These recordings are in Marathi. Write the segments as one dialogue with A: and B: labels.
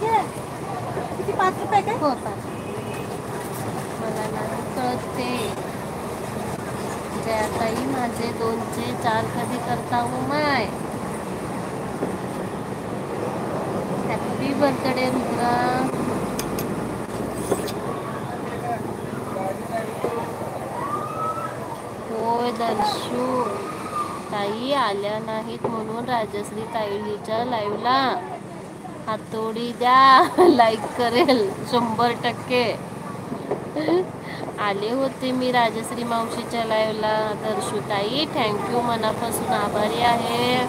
A: किती 5 रुपये काय?
B: हो 5. मला नाही कळत ते. जयाताई माझे 2चे 4 कधी करता हो माय? Happy birthday Rudra. होय दर्शू ताई आल्या नाहीत म्हणून राजश्री ताईच्या लाईव्हला हातोडी द्या. लाईक करेल 100%. आले होते मी राजश्री मावशीच्या लाईव्हला. दर्शूताई थँक्यू, मनापासून आभारी आहे.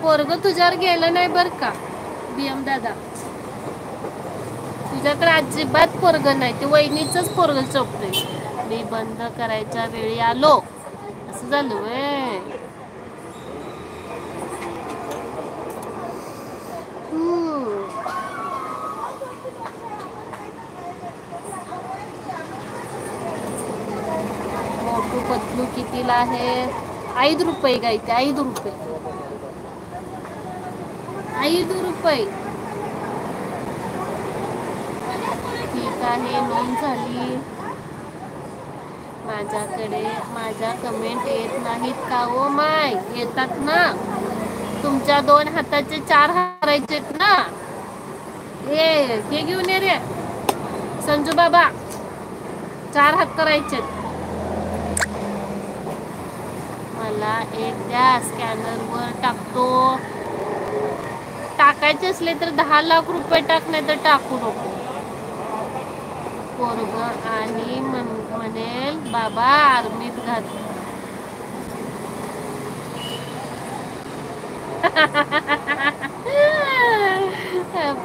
B: पोरगं तुझ्यावर गेलं नाही बर का बीएम दादा. तुझ्याकडे अजिबात पोरगं नाही, ते वहिनीचंच पोरगं चोपतंय. मी बंद करायच्या वेळी आलो. असं झालं व्हय. मोठू पतलू कितीला आहे? 5 रुपये गायते. 5 रुपये. 5 रुपये. ठीक आहे, नोंद झाली. माझ्या कमेंट येत नाहीत का हो माय? येतात ना. तुमच्या 2 हाताचे 4 हारायचेत ना. हे घेऊन ये रे संजू बाबा. 4 हात करायचेत. मला एक द्या, स्कॅनरवर टाकतो. टाकायचे असले तर 10 लाख रुपये टाक, नाही तर टाकू नको. पोरगं आणि म्हणेल बाबा आर्मीत घात.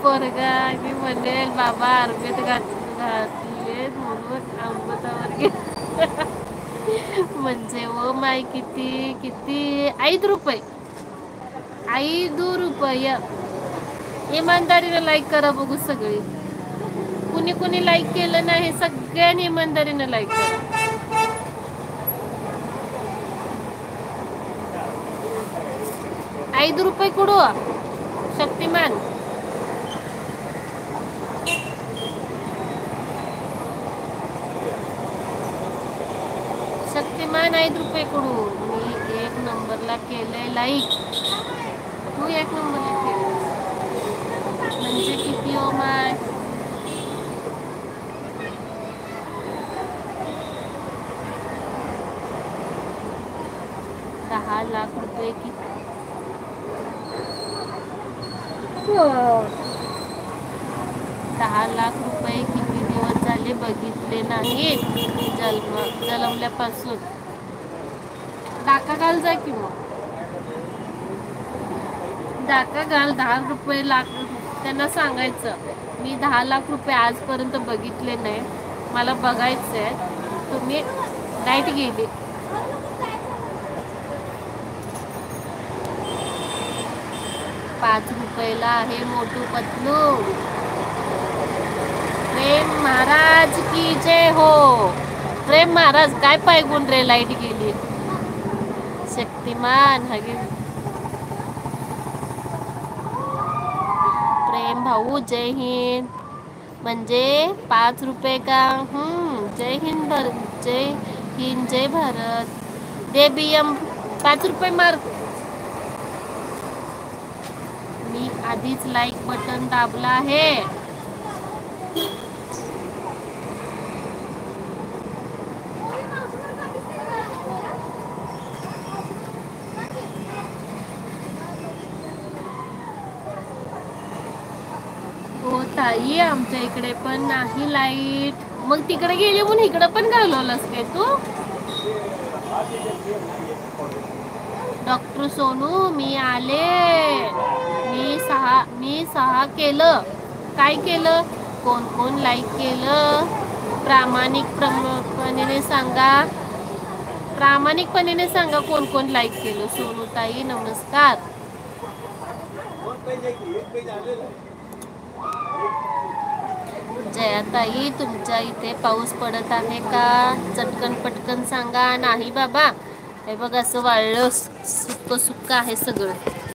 B: पोरगा आणि म्हणेल बाबा आर्मीत घातले म्हणून अमृतावर घे. म्हणजे ओ माय किती किती 5 रुपये. 5 रुपये. इमानदारीने लाईक करा बघू सगळी. कुणी कुणी लाईक केलं नाही सगळ्यांनी इमानदारीने लाईक करा. 5 रुपये कुडू शक्तिमान. शक्तिमान 5 रुपये कुडू. मी 1 नंबरला केलंय लाईक. तू 1 नंबरला केलं म्हणजे किती हो माय? 10 लाख रुपये किती? 10 लाख रुपये किती दिवस झाले बघितले नाहीत जन्मल्यापासून. डाका घाल जा की मग. डाका घाल. 10 रुपये लाख त्यांना सांगायचं मी 10 लाख रुपये आजपर्यंत बघितले नाही, मला बघायचं आहे. तुम्ही लाईट गेली. 5 रुपयाला आहे मोठू पतलू. प्रेम महाराज की जय हो. प्रेम महाराज काय पायगुण रे, लाईट गेली. शक्तिमान हगे. प्रेम भाऊ जय हिंद. म्हणजे 5 रुपये का? जय हिंद. जय हिंद, जय भारत. दे बीएम 5 रुपये मार. मी आधीच लाईक बटन दाबला आहे. हो ताई, आमच्या इकडे पण नाही लाईट. मग तिकडे गेली म्हणून इकडे पण घालवलंस काय तू? डॉक्टर सोनू मी आले. मी 6 केलं. काय केलं? कोण कोण लाईक केलं? प्रामाणिकपणे सांगा. प्रामाणिकपणे सांगा कोण कोण लाईक केलं. सोनू ताई नमस्कार. जयाताई तुमच्या इथे पाऊस पडत आहे का? चटकन पटकन सांगा. नाही बाबा, हे बघ असं वाळलं सुक्क सुक्क आहे सगळं.